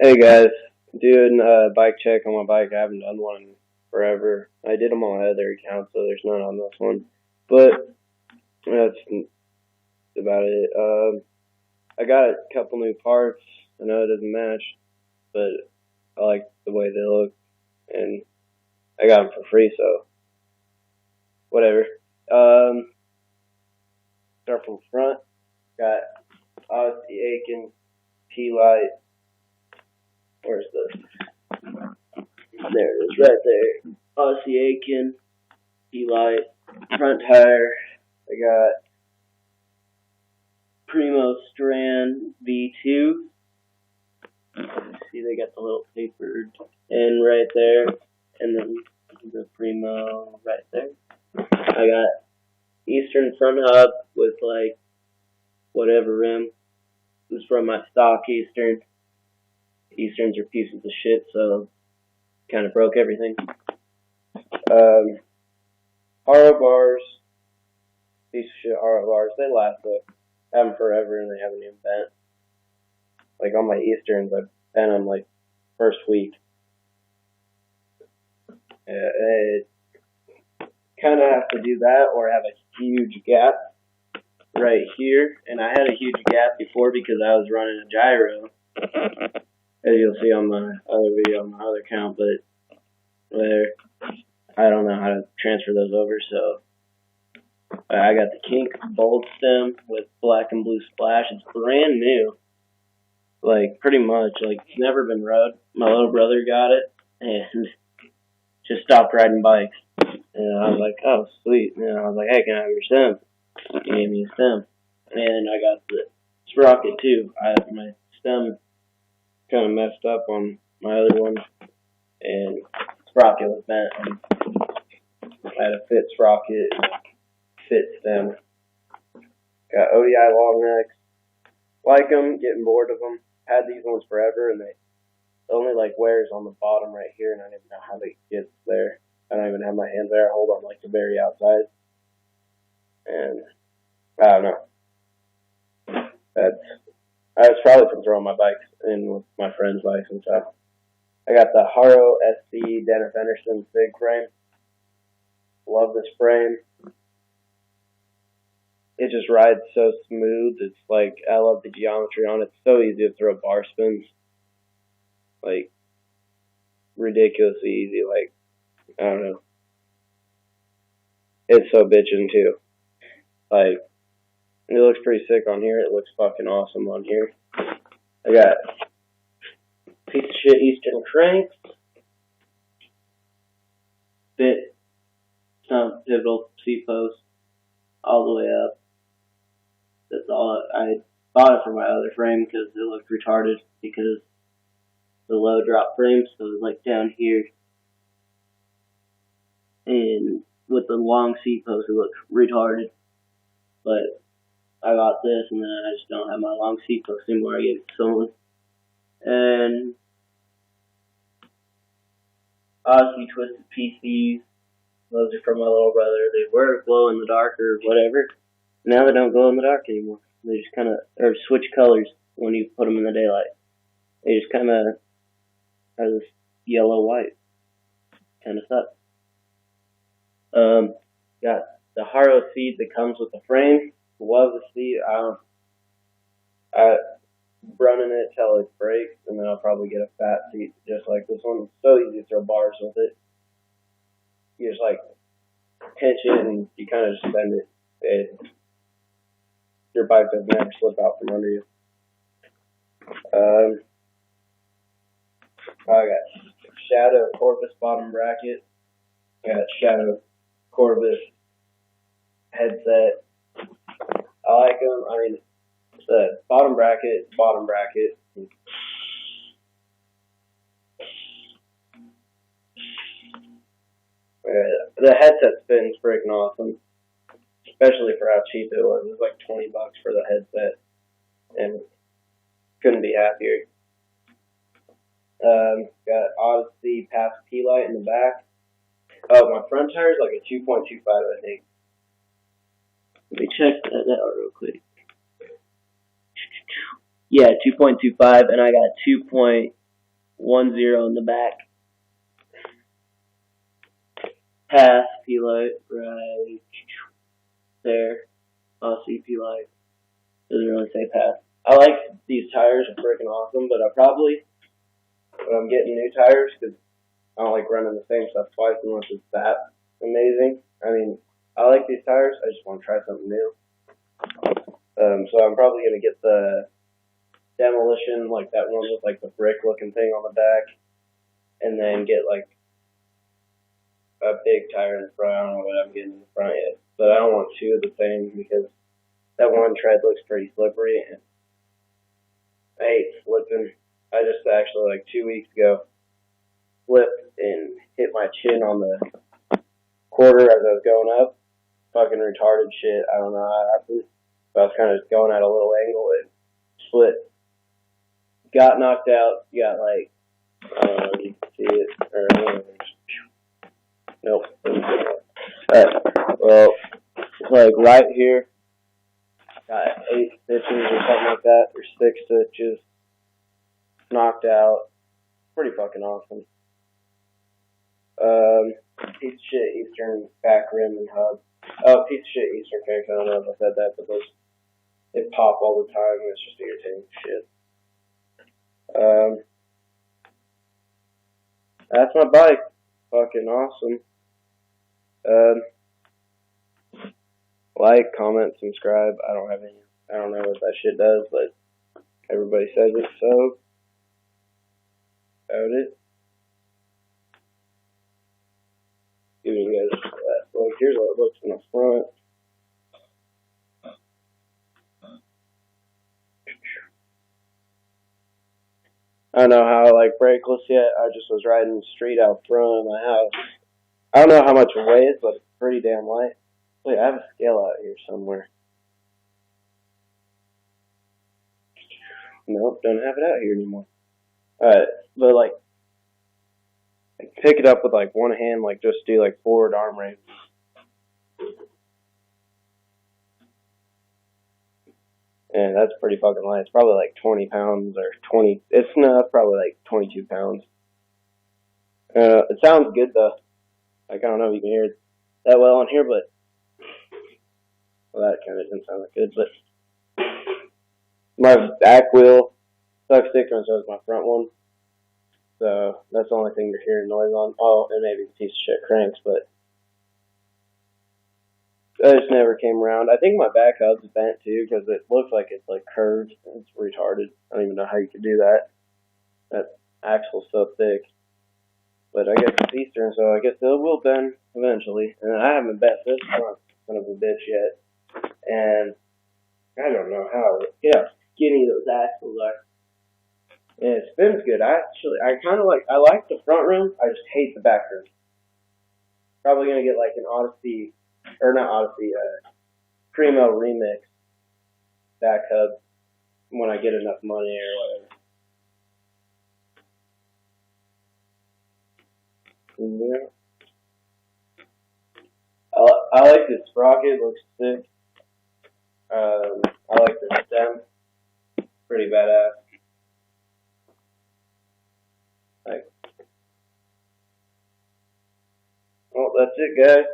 Hey guys, doing a bike check on my bike. I haven't done one in forever. I did them on my other account, so there's none on this one. But that's about it. I got a couple new parts. I know it doesn't match, but I like the way they look, and I got them for free, so whatever. Start from front. Got Odyssey Aiken, T-Light. Where's this? There it is, right there. Odyssey Aiken, T-Light, front tire. I got Primo Strand V2. See, they got the little tapered end right there, and then the Primo right there. I got Eastern front hub with like whatever rim. This is from my stock Eastern. Easterns are pieces of shit, so kind of broke everything. Haro bars, piece of shit Haro bars. They last though. Have them forever and they haven't even bent. Like on my Easterns, I've bent them like first week. It kind of have to do that or have a huge gap right here. And I had a huge gap before because I was running a gyro, as you'll see on my other video on my other account, but there, I don't know how to transfer those over, so I got the Kink Bold Stem with black and blue splash. It's brand new, like pretty much, like it's never been rode. My little brother got it and just stopped riding bikes, and I was like, oh sweet, and I was like, hey, can I have your stem? He gave me a stem, and I got the sprocket too. My stem kind of messed up on my other one, and sprocket was bent. And I had a fit sprocket, fit stem. Got ODI long necks. Like them, getting bored of them. Had these ones forever, and they only like wears on the bottom right here, and I don't even know how they get there. I don't even have my hands there. I hold on like the very outside, and I don't know. I was probably from throwing my bikes in with my friends' bikes and stuff. I got the Haro SC Dennis Henderson Sig frame. Love this frame. It just rides so smooth. It's like, I love the geometry on it. It's so easy to throw bar spins. Like, ridiculously easy. Like, I don't know. It's so bitchin' too. Like, it looks pretty sick on here. It looks fucking awesome on here. I got piece of shit Eastern cranks. Bit some pivotal C-post all the way up. That's all. I bought it for my other frame because it looked retarded because the low drop frame, so it was like down here. And with the long C-post, it looked retarded. But I got this, and then I just don't have my long C-post anymore. I gave it to someone. And Odyssey Twisted PCs. Those are from my little brother. They were glow in the dark or whatever. Now they don't glow in the dark anymore. They just kind of, or switch colors when you put them in the daylight. They just kind of are this yellow-white. Kind of sucks. Got the Haro seat that comes with the frame. Love the seat. I'm running it till it breaks, and then I'll probably get a fat seat just like this one. It's so easy to throw bars with it. You just like pinch it and you kind of just bend it. Your bike does never slip out from under you. I got Shadow Corvus bottom bracket. I got Shadow Corvus headset. I like them. I mean, the bottom bracket. The headset spin's freaking awesome, especially for how cheap it was. It was like $20 for the headset, and couldn't be happier. Got Odyssey Pass T-Light in the back. Oh, my front tire is like a 2.25, I think. Let me check that out real quick. Yeah, 2.25, and I got 1-0 in the back. Pass, P-light, right there. I'll see P-light. Doesn't really say pass. I like these tires are freaking awesome, but I'm getting new tires because I don't like running the same stuff twice unless it's that amazing. I mean, I like these tires. I just want to try something new. So I'm probably going to get the Demolition, like that one with like the brick looking thing on the back, and then get like a big tire in the front. I don't know what I'm getting in the front yet, but I don't want two of the same because that one tread looks pretty slippery, and I hate slipping. I just actually, like 2 weeks ago, slipped and hit my chin on the quarter as I was going up. Fucking retarded shit. I don't know how it happened. But I was kind of going at a little angle and split. Got knocked out. Got like, you can see it. Or, nope. Alright. Well, it's like right here. Got 8 stitches or something like that. Or 6 stitches. Knocked out. Pretty fucking awesome. Piece of shit Eastern back rim and hub. Oh, piece of shit Eastern crank. I don't know if I said that, but those, they pop all the time and it's just irritating shit. That's my bike. Fucking awesome. Like, comment, subscribe. I don't know what that shit does, but everybody says it, so about it. Giving you guys that look. Here's what it looks in the front. I don't know how I like brakeless yet. I just was riding the street out front of my house. I don't know how much it weighs, but it's pretty damn light. Wait, I have a scale out here somewhere. Nope, don't have it out here anymore. Alright, but like pick it up with like one hand, like just do like forward arm raises. And that's pretty fucking light. It's probably like 20 pounds or 20. It's probably like 22 pounds. It sounds good though. Like I don't know if you can hear it that well on here, but well, that kind of didn't sound that good. But my back wheel sucks thicker, and so is my front one. So that's the only thing you're hearing noise on. Oh, and maybe a piece of shit cranks, but I just never came around. I think my back hub's bent too because it looks like it's like curved. It's retarded. I don't even know how you could do that. That axle's so thick. But I guess it's Eastern, so I guess it will bend eventually. And I haven't bent this front son of a bitch yet. And I don't know how skinny those axles are. And it spins good. I like the front rim. I just hate the back rim. Probably gonna get like an Odyssey, or not Odyssey, Primo Remix back hub when I get enough money or whatever. Yeah. I like this sprocket. Looks sick. I like the stem. Pretty badass. Well, that's it, guys.